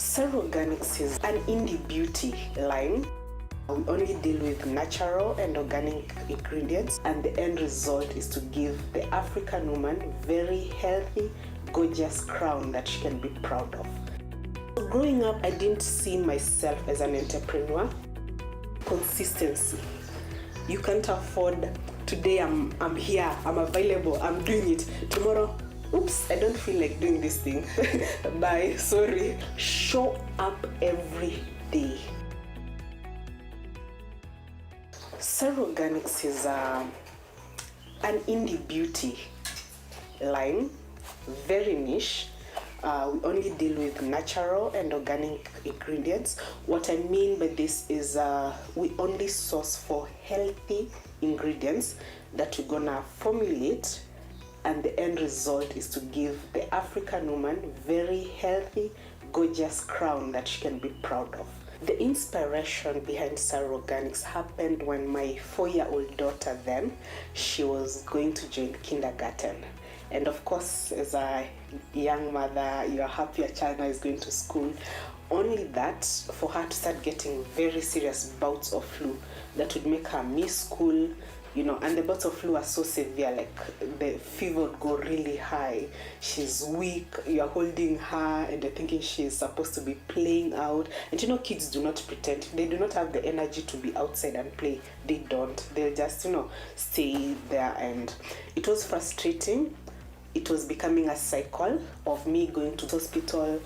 Saru Organics is an indie beauty line. We only deal with natural and organic ingredients, and the end result is to give the African woman very healthy, gorgeous crown that she can be proud of. Growing up, I didn't see myself as an entrepreneur. Consistency. You can't afford, today I'm here, I'm available, I'm doing it. Tomorrow, oops, I don't feel like doing this thing. Bye, sorry. Show up every day. Sere Organics is an indie beauty line, very niche. We only deal with natural and organic ingredients. What I mean by this is we only source for healthy ingredients that we're gonna formulate, and the end result is to give the African woman very healthy, gorgeous crown that she can be proud of. The inspiration behind Saru Organics happened when my 4-year-old daughter then, she was going to join kindergarten. And of course, as a young mother, you're happy your child now is going to school. Only that, for her to start getting very serious bouts of flu that would make her miss school, you know, and the bouts of flu are so severe, like the fever would go really high. She's weak, you're holding her and you're thinking she's supposed to be playing out. And you know, kids do not pretend. They do not have the energy to be outside and play. They don't. They'll just, you know, stay there. And it was frustrating. It was becoming a cycle of me going to the hospital,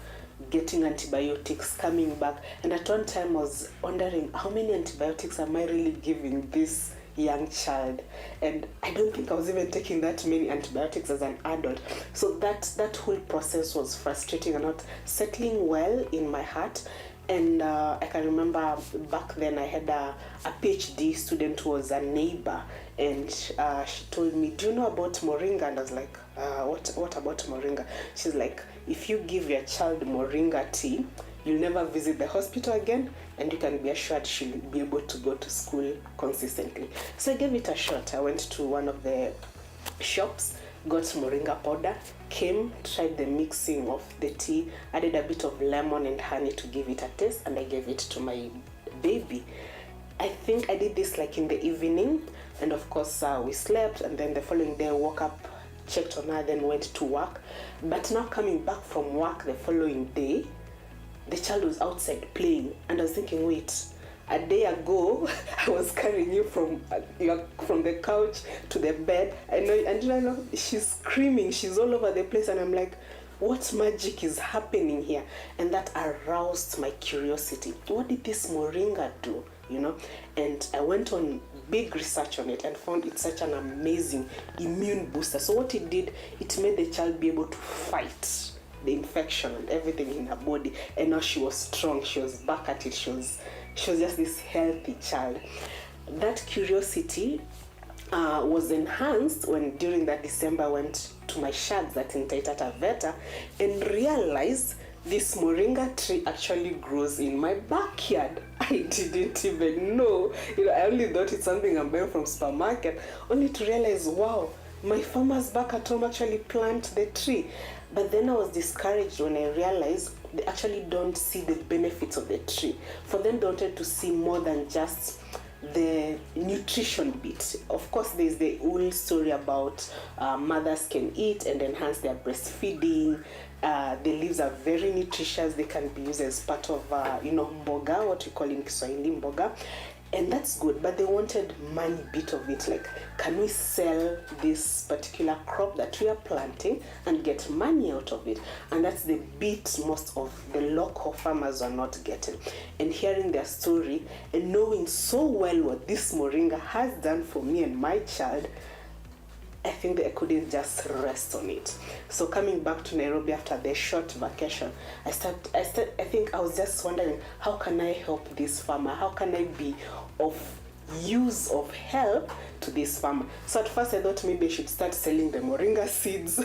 getting antibiotics, coming back. And at one time I was wondering, how many antibiotics am I really giving this young child? And I don't think I was even taking that many antibiotics as an adult. So that whole process was frustrating and not settling well in my heart. And I can remember back then I had a PhD student who was a neighbor, and she told me, do you know about Moringa? And I was like, what about Moringa? She's like, if you give your child Moringa tea, you'll never visit the hospital again, and you can be assured she'll be able to go to school consistently. So I gave it a shot. I went to one of the shops, got Moringa powder, came, tried the mixing of the tea, added a bit of lemon and honey to give it a taste, and I gave it to my baby. I think I did this like in the evening, and of course we slept, and then the following day I woke up, checked on her, then went to work. But now coming back from work the following day, the child was outside playing, and I was thinking, wait, a day ago I was carrying you from the couch to the bed, and I know she's screaming, she's all over the place, and I'm like, what magic is happening here? And that aroused my curiosity. What did this Moringa do? You know, and I went on big research on it and found it's such an amazing immune booster. So what it did, it made the child be able to fight the infection and everything in her body, and now she was strong, she was back at it, she was just this healthy child. That curiosity was enhanced when during that December I went to my shags at Ntaita Taveta and realized this Moringa tree actually grows in my backyard. I didn't even know. You know, I only thought it's something I'm buying from supermarket, only to realize, wow, my farmers back at home actually plant the tree. But then I was discouraged when I realized they actually don't see the benefits of the tree. For them, they wanted to see more than just the nutrition bit. Of course, there's the whole story about mothers can eat and enhance their breastfeeding. The leaves are very nutritious. They can be used as part of, mboga, what we call in Kiswahili mboga. And that's good, but they wanted money bit of it. Like, can we sell this particular crop that we are planting and get money out of it? And that's the bit most of the local farmers are not getting. And hearing their story and knowing so well what this Moringa has done for me and my child, I think that I couldn't just rest on it. So coming back to Nairobi after the short vacation, I think I was just wondering, how can I help this farmer? How can I be of use, of help to this farmer? So at first I thought maybe I should start selling the Moringa seeds.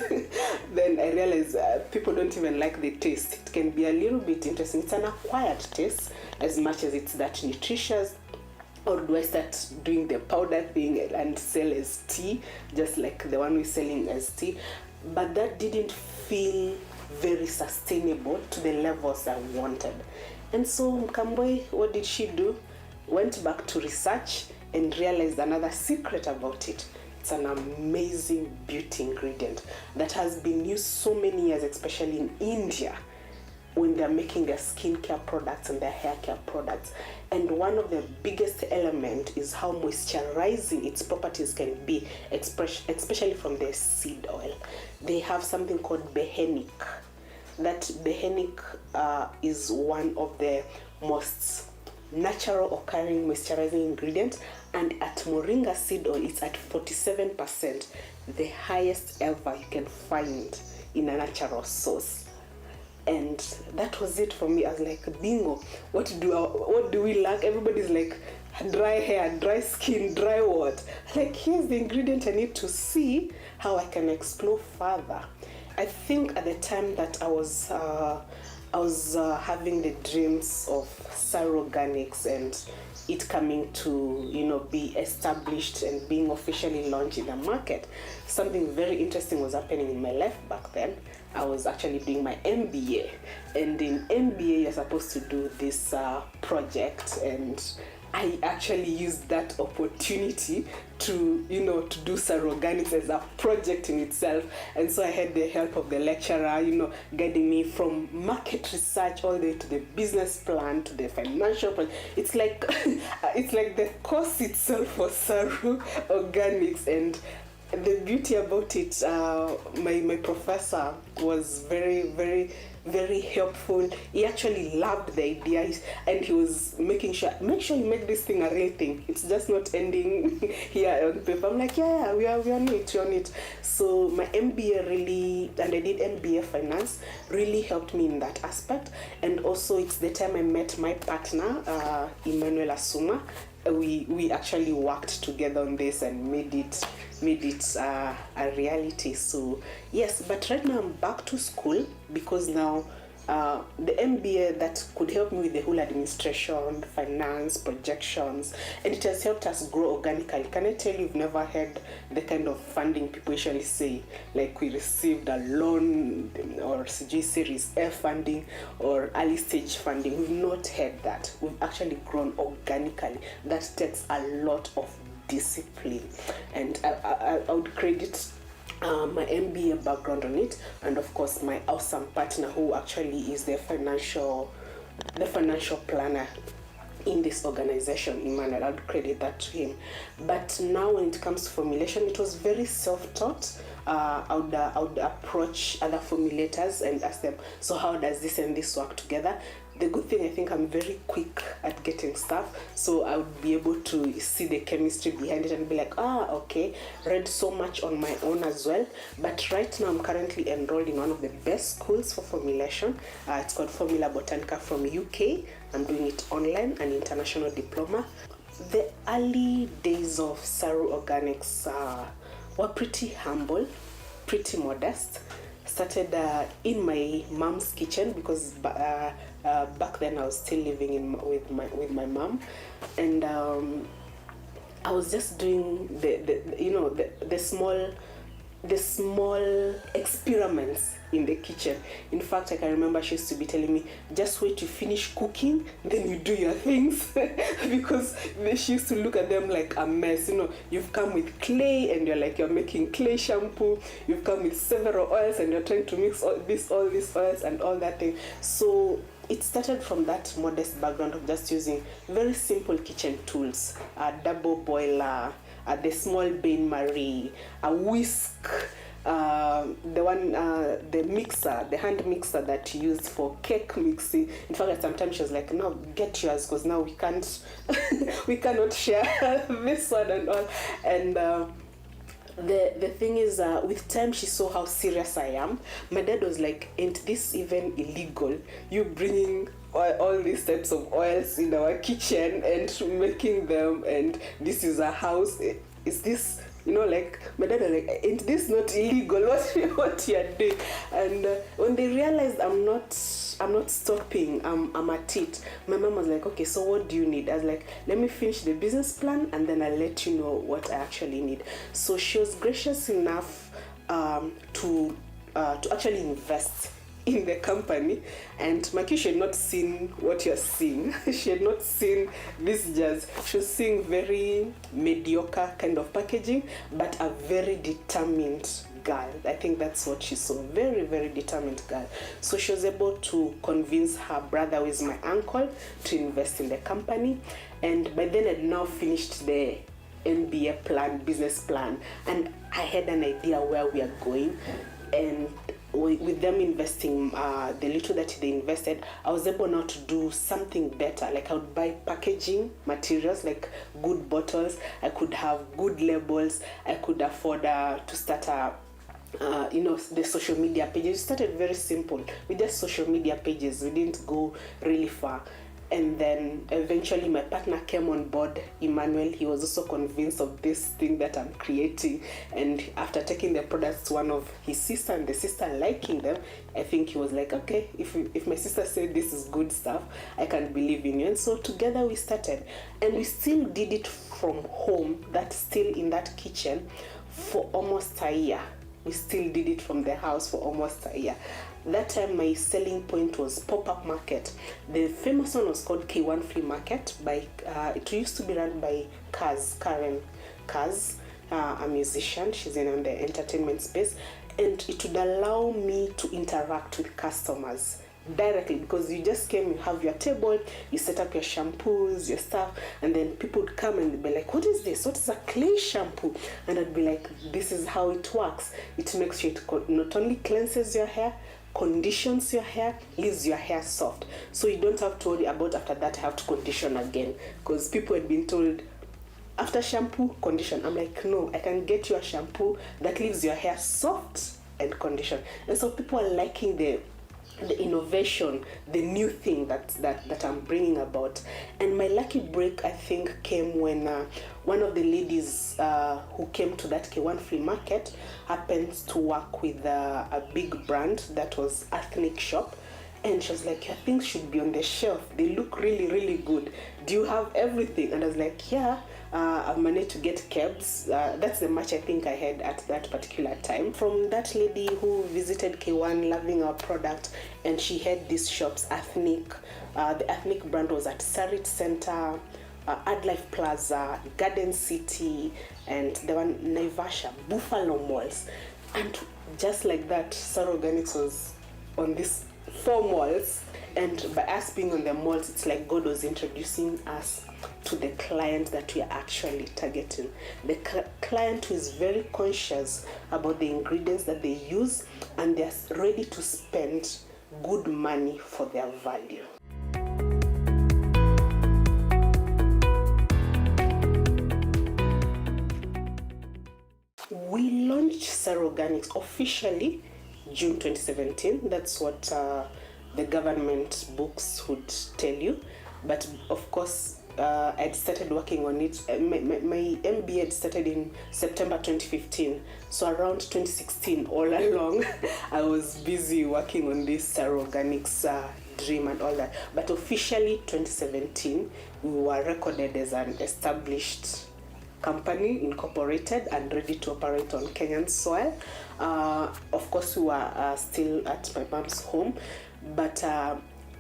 Then I realized people don't even like the taste. It can be a little bit interesting. It's an acquired taste as much as it's that nutritious. Or do I start doing the powder thing and sell as tea, just like the one we're selling as tea? But that didn't feel very sustainable to the levels I wanted. And so Mkamboi, what did she do? Went back to research and realized another secret about it. It's an amazing beauty ingredient that has been used so many years, especially in India, when they're making their skincare products and their hair care products. And one of the biggest element is how moisturizing its properties can be, especially from the seed oil. They have something called behenic. That behenic is one of the most natural occurring moisturizing ingredient, and at Moringa seed oil it's at 47%, the highest ever you can find in a natural source. And that was it for me. I was like, bingo, what do we lack? Everybody's like, dry hair, dry skin, dry what? Like, here's the ingredient I need to see how I can explore further. I think at the time that I was having the dreams of Saru Organics and it coming to be established and being officially launched in the market, something very interesting was happening in my life back then. I was actually doing my MBA, and in MBA you're supposed to do this project, and I actually used that opportunity to do Saru Organics as a project in itself. And so I had the help of the lecturer, guiding me from market research all the way to the business plan to the financial plan. It's like it's like the course itself for Saru Organics. And the beauty about it, my professor was very, very, very helpful. He actually loved the idea, and he was make sure you make this thing a real thing. It's just not ending here on paper. I'm like, yeah, we are on it. So my MBA really, and I did MBA finance, really helped me in that aspect. And also it's the time I met my partner, Emmanuel Asuma. We actually worked together on this and made it a reality. So yes, but right now I'm back to school, because now the MBA that could help me with the whole administration, finance, projections, and it has helped us grow organically. Can I tell you, you've never had the kind of funding people usually say, like we received a loan or CG Series F funding or early stage funding. We've not had that. We've actually grown organically. That takes a lot of discipline, and I would credit my MBA background on it, and of course my awesome partner who actually is the financial planner in this organization, Emmanuel. I'd credit that to him. But now when it comes to formulation, it was very self-taught. I would approach other formulators and ask them, so how does this and this work together? The good thing, I think I'm very quick at getting stuff, so I would be able to see the chemistry behind it and be like, okay, read so much on my own as well. But right now I'm currently enrolled in one of the best schools for formulation. It's called Formula Botanica from UK. I'm doing it online, an international diploma. The early days of Saru Organics were pretty humble, pretty modest. Started in my mom's kitchen, because back then I was still living with my mom, and I was just doing the small experiments in the kitchen. In fact, I can remember she used to be telling me, just wait to finish cooking, then you do your things, because she used to look at them like a mess. You've come with clay and you're making clay shampoo. You've come with several oils and you're trying to mix all these oils and all that thing. So it started from that modest background of just using very simple kitchen tools, a double boiler, the small bain-marie, a whisk, the mixer, the hand mixer that you use for cake mixing. In fact, sometimes she was like, no, get yours, because now we cannot share this one and all. And the thing is, with time she saw how serious I am. My dad was like, ain't this even illegal? You bringing all these types of oils in our kitchen and making them, and this is a house. Is this, like, my dad was like, ain't this not illegal? What you're doing? And when they realized I'm not stopping, I'm at it, my mom was like, okay, so what do you need? I was like, let me finish the business plan and then I'll let you know what I actually need. So she was gracious enough to actually invest in the company, and Maki, she had not seen what you're seeing. She had not seen this jazz. She was seeing very mediocre kind of packaging, but a very determined girl. I think that's what she saw. Very, very determined girl. So she was able to convince her brother, who is my uncle, to invest in the company. And by then I'd now finished the MBA plan, business plan, and I had an idea where we are going. And with them investing the little that they invested, I was able now to do something better. Like I would buy packaging materials, like good bottles. I could have good labels. I could afford to start the social media pages. We started very simple with just social media pages. We didn't go really far. And then eventually my partner came on board, Emmanuel. He was also convinced of this thing that I'm creating. And after taking the products to one of his sister and the sister liking them, I think he was like, okay, if my sister said this is good stuff, I can believe in you. And so together we started. And we still did it from home, that's still in that kitchen, for almost a year. We still did it from the house for almost a year. That time my selling point was pop-up market. The famous one was called K1 Flea Market. It used to be run by Karen Kaz, a musician. She's in the entertainment space, and it would allow me to interact with customers directly, because you just came, you have your table, you set up your shampoos, your stuff, and then people would come and they'd be like, what is this? What is a clay shampoo? And I'd be like, this is how it works. It makes sure it not only cleanses your hair, conditions your hair, leaves your hair soft. So you don't have to worry about after that I have to condition again, because people had been told after shampoo, condition. I'm like, no, I can get you a shampoo that leaves your hair soft and condition. And so people are liking the innovation, the new thing that I'm bringing about. And my lucky break, I think, came when one of the ladies who came to that K1 Flea Market happens to work with a big brand that was ethnic shop. And she was like, your things should be on the shelf. They look really, really good. Do you have everything? And I was like, yeah, I've managed to get kebs. That's the much I think I had at that particular time. From that lady who visited K1, loving our product, and she had these shops, ethnic. The ethnic brand was at Sarit Center, Adlife Plaza, Garden City, and the one Naivasha, Buffalo Malls. And just like that, Saru Organics was on this 4 malls, and by us being on the malls, it's like God was introducing us to the client that we are actually targeting. The client who is very conscious about the ingredients that they use, and they're ready to spend good money for their value. We launched Sere Organics officially June 2017. That's what the government books would tell you. But of course, I'd started working on it. My MBA had started in September 2015. So around 2016, all along, I was busy working on this Sere Organics dream and all that. But officially, 2017, we were recorded as an established company, incorporated and ready to operate on Kenyan soil. Of course, we were still at my mom's home, but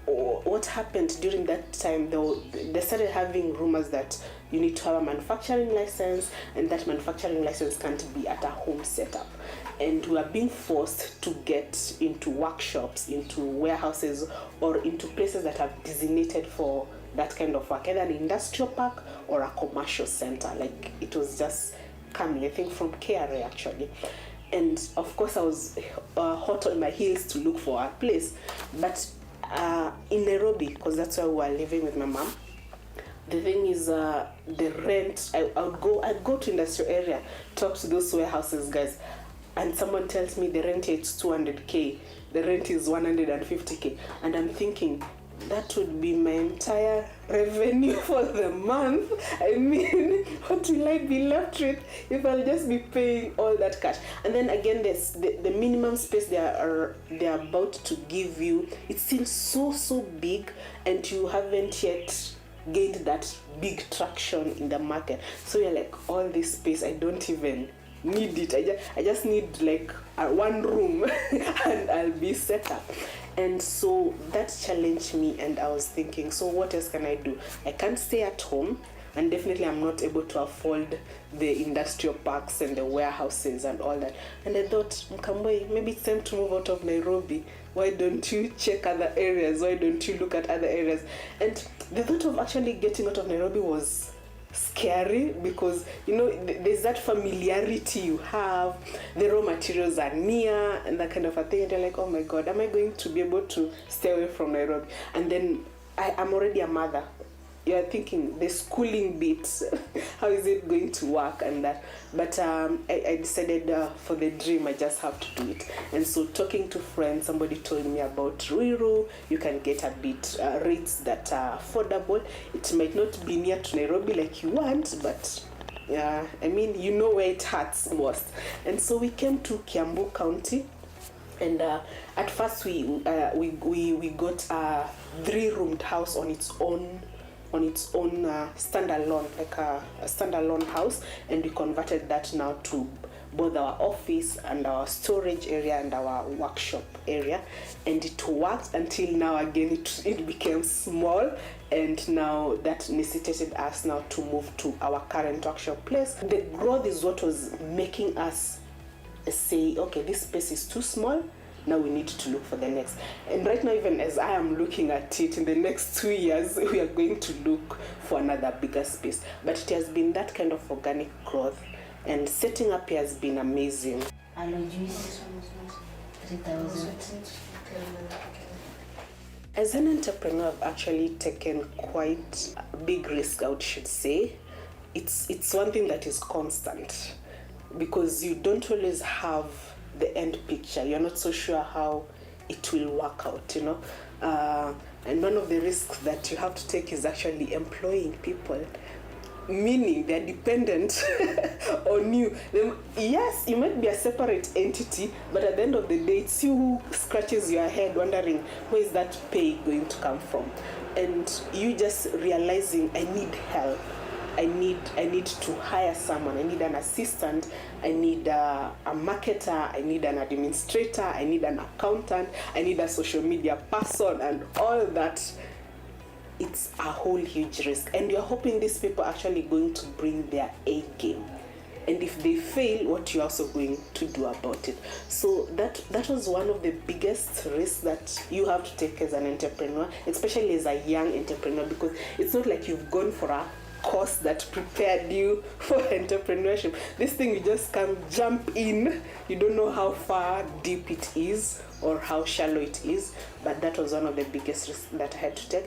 what happened during that time, though, they started having rumors that you need to have a manufacturing license, and that manufacturing license can't be at a home setup. And we are being forced to get into workshops, into warehouses, or into places that are designated for that kind of work, either an industrial park or a commercial center. Like, it was just coming, I think, from KRA actually. And of course, I was hot on my heels to look for a place. But in Nairobi, because that's where we were living with my mom, the thing is, the rent, I'd go to industrial area, talk to those warehouses guys, and someone tells me the rent is 200K, the rent is 150K, and I'm thinking, that would be my entire revenue for the month. I mean, what will I be left with if I'll just be paying all that cash? And then again, the minimum space they're about to give you, it's still so big, and you haven't yet gained that big traction in the market. So you're like, all this space, I don't even need it. I just need like one room and I'll be set up. And so that challenged me, and I was thinking, so what else can I do? I can't stay at home, and definitely I'm not able to afford the industrial parks and the warehouses and all that. And I thought, Mkamboi, maybe it's time to move out of Nairobi. Why don't you check other areas? Why don't you look at other areas? And the thought of actually getting out of Nairobi was scary, because there's that familiarity you have, the raw materials are near and that kind of a thing, and you're like, oh my god, am I going to be able to stay away from Nairobi? And then I'm already a mother. You're thinking the schooling bit, how is it going to work and that. But I decided for the dream, I just have to do it. And so talking to friends, somebody told me about Ruiru. You can get a bit rates that are affordable. It might not be near to Nairobi like you want, but I mean, where it hurts most. And so we came to Kiambu County. And at first we got a 3-roomed house on its own standalone, like a standalone house, and we converted that now to both our office and our storage area and our workshop area, and it worked until now. Again, it became small, and now that necessitated us now to move to our current workshop place. The growth is what was making us say, okay, this space is too small. Now we need to look for the next. And right now, even as I am looking at it, in the next 2 years, we are going to look for another bigger space. But it has been that kind of organic growth, and setting up here has been amazing. As an entrepreneur, I've actually taken quite a big risk, I should say. It's one thing that is constant, because you don't always have the end picture. You're not so sure how it will work out, and one of the risks that you have to take is actually employing people, meaning they're dependent on you. Yes, you might be a separate entity, but at the end of the day, it's you who scratches your head wondering, where is that pay going to come from? And you just realizing, I need help. I need to hire someone. I need an assistant. I need a marketer. I need an administrator. I need an accountant. I need a social media person, and all that. It's a whole huge risk, and you're hoping these people are actually going to bring their A game. And if they fail, what you're also going to do about it. So that was one of the biggest risks that you have to take as an entrepreneur, especially as a young entrepreneur, because it's not like you've gone for a course that prepared you for entrepreneurship. This thing, you just can't jump in. You don't know how far deep it is or how shallow it is. But that was one of the biggest risks that I had to take.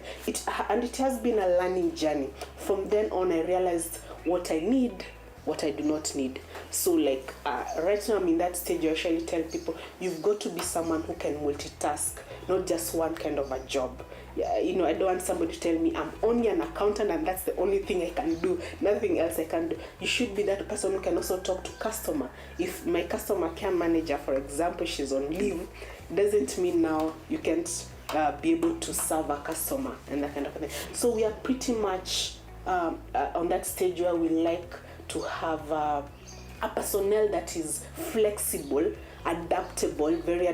And it has been a learning journey. From then on, I realized what I need, what I do not need. So right now I'm in that stage. I actually tell people, you've got to be someone who can multitask, not just one kind of a job. I don't want somebody to tell me I'm only an accountant and that's the only thing I can do, nothing else I can do. You should be that person who can also talk to customer. If my customer care manager, for example, she's on leave, doesn't mean now you can't be able to serve a customer and that kind of thing. So we are pretty much on that stage where we like to have a personnel that is flexible, adaptable, very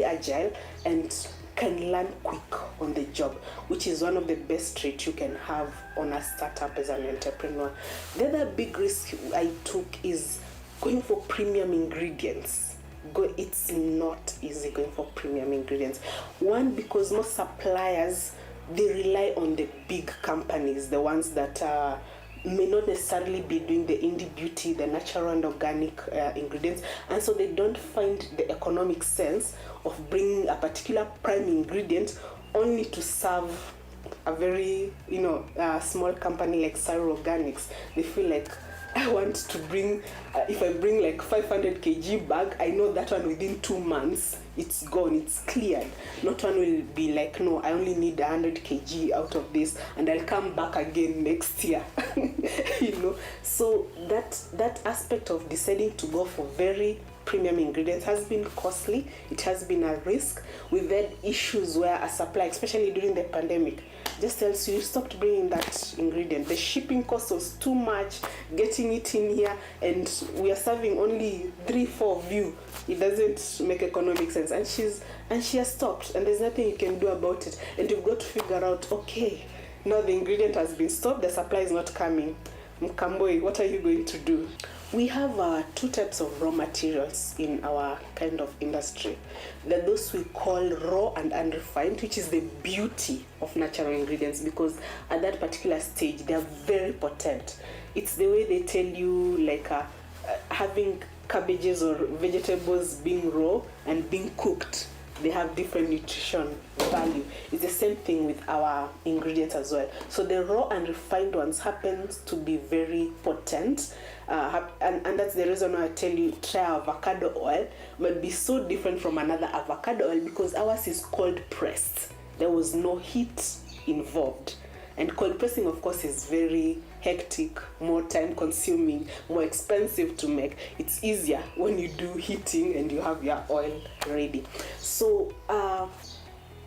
agile, and can learn quick on the job, which is one of the best traits you can have on a startup as an entrepreneur. The other big risk I took is going for premium ingredients. It's not easy going for premium ingredients. One, because most suppliers, they rely on the big companies, the ones that may not necessarily be doing the indie beauty, the natural and organic ingredients, and so they don't find the economic sense of bringing a particular prime ingredient only to serve a very small company like Saru Organics. They feel like, I want to bring, if I bring like 500 kg bag, I know that one within 2 months, it's gone, it's cleared. Not one will be like, no, I only need 100 kg out of this and I'll come back again next year. So that aspect of deciding to go for very premium ingredients has been costly. It has been a risk. We've had issues where a supplier, especially during the pandemic, just tells you stopped bringing that ingredient. The shipping cost was too much, getting it in here, and we are serving only 3-4 of you. It doesn't make economic sense. And she has stopped, and there's nothing you can do about it. And you've got to figure out, okay, now the ingredient has been stopped, the supply is not coming. Mkamboi, what are you going to do? We have 2 types of raw materials in our kind of industry. There are those we call raw and unrefined, which is the beauty of natural ingredients, because at that particular stage they are very potent. It's the way they tell you, like having cabbages or vegetables being raw and being cooked. They have different nutrition value. It's the same thing with our ingredients as well. So the raw and refined ones happens to be very potent, and that's the reason why I tell you try avocado oil. Might be so different from another avocado oil because ours is cold pressed. There was no heat involved, and cold pressing, of course, is very hectic, more time consuming, more expensive to make. It's easier when you do heating and you have your oil ready. So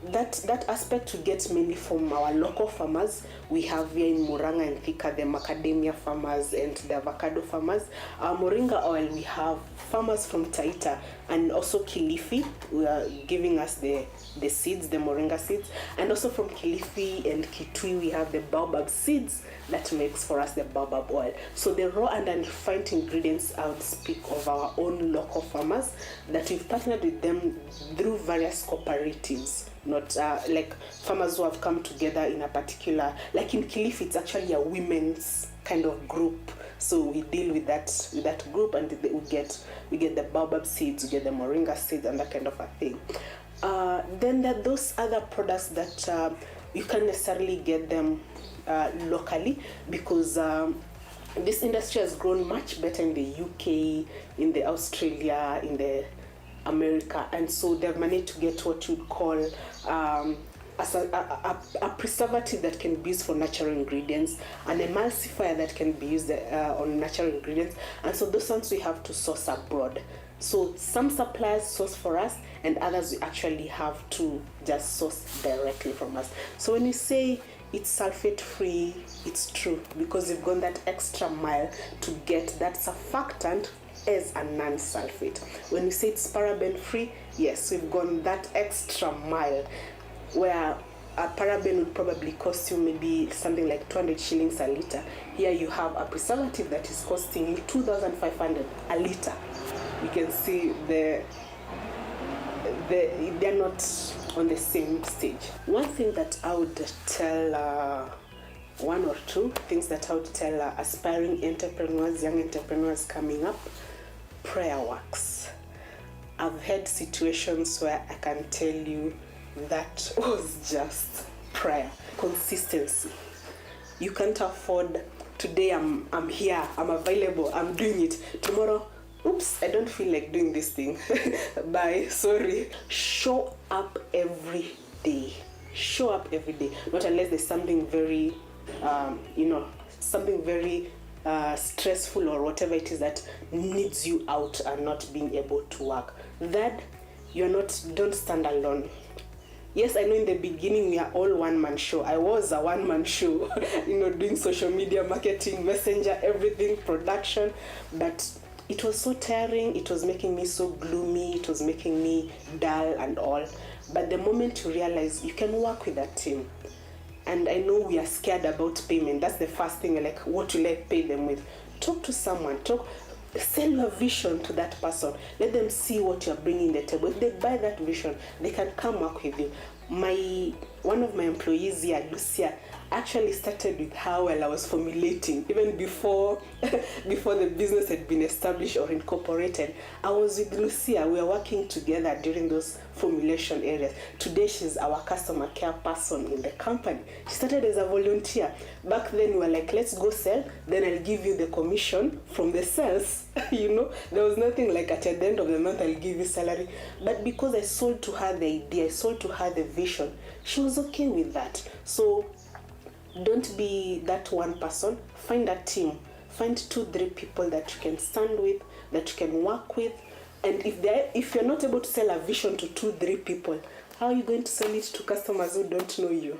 that aspect we get mainly from our local farmers. We have here in Murang'a and Thika the macadamia farmers and the avocado farmers. Moringa oil, we have farmers from Taita and also Kilifi, who are giving us the seeds, the moringa seeds. And also from Kilifi and Kitui, we have the baobab seeds that makes for us the baobab oil. So the raw and unrefined ingredients, I would speak of our own local farmers that we've partnered with them through various cooperatives. Not like farmers who have come together in a particular, like in Kilifi, it's actually a women's kind of group. So we deal with that group, and we get the baobab seeds, we get the moringa seeds, and that kind of a thing. Then there are those other products that you can't necessarily get them locally, because this industry has grown much better in the UK, in the Australia, in the America, and so they've managed to get what you'd call a preservative that can be used for natural ingredients, an emulsifier that can be used on natural ingredients, and so those ones we have to source abroad. So some suppliers source for us, and others we actually have to just source directly from us. So when you say it's sulfate free, it's true, because we've gone that extra mile to get that surfactant as a non-sulfate. When you say it's paraben free, yes, we've gone that extra mile, where a paraben would probably cost you maybe something like 200 shillings a liter. Here you have a preservative that is costing you 2,500 a liter. You can see they're not on the same stage. One thing that I would tell, one or two things that I would tell aspiring entrepreneurs, young entrepreneurs coming up: prayer works. I've had situations where I can tell you that was just prayer. Consistency. You can't afford, today I'm here, I'm available, I'm doing it. Tomorrow, oops, I don't feel like doing this thing. Bye, sorry. Show up every day. Show up every day. Not unless there's something very, something very stressful or whatever it is that needs you out and not being able to work. That don't stand alone. Yes, I know in the beginning we are all one-man show. I was a one-man show, doing social media marketing, messenger, everything, production, but it was so tiring, it was making me so gloomy, it was making me dull and all. But the moment you realize you can work with a team, and I know we are scared about payment. That's the first thing, like, what will I pay them with? Talk to someone, sell your vision to that person. Let them see what you're bringing to the table. If they buy that vision, they can come work with you. One of my employees here, Lucia, actually started with her while I was formulating, even before the business had been established or incorporated. I was with Lucia. We were working together during those formulation areas. Today she's our customer care person in the company. She started as a volunteer. Back then we were like, let's go sell, then I'll give you the commission from the sales. There was nothing like at the end of the month I'll give you salary. But because I sold to her the idea, I sold to her the vision, she was okay with that. So don't be that one person. Find a team. Find 2-3 people that you can stand with, that you can work with. And if you're not able to sell a vision to 2-3 people, how are you going to sell it to customers who don't know you?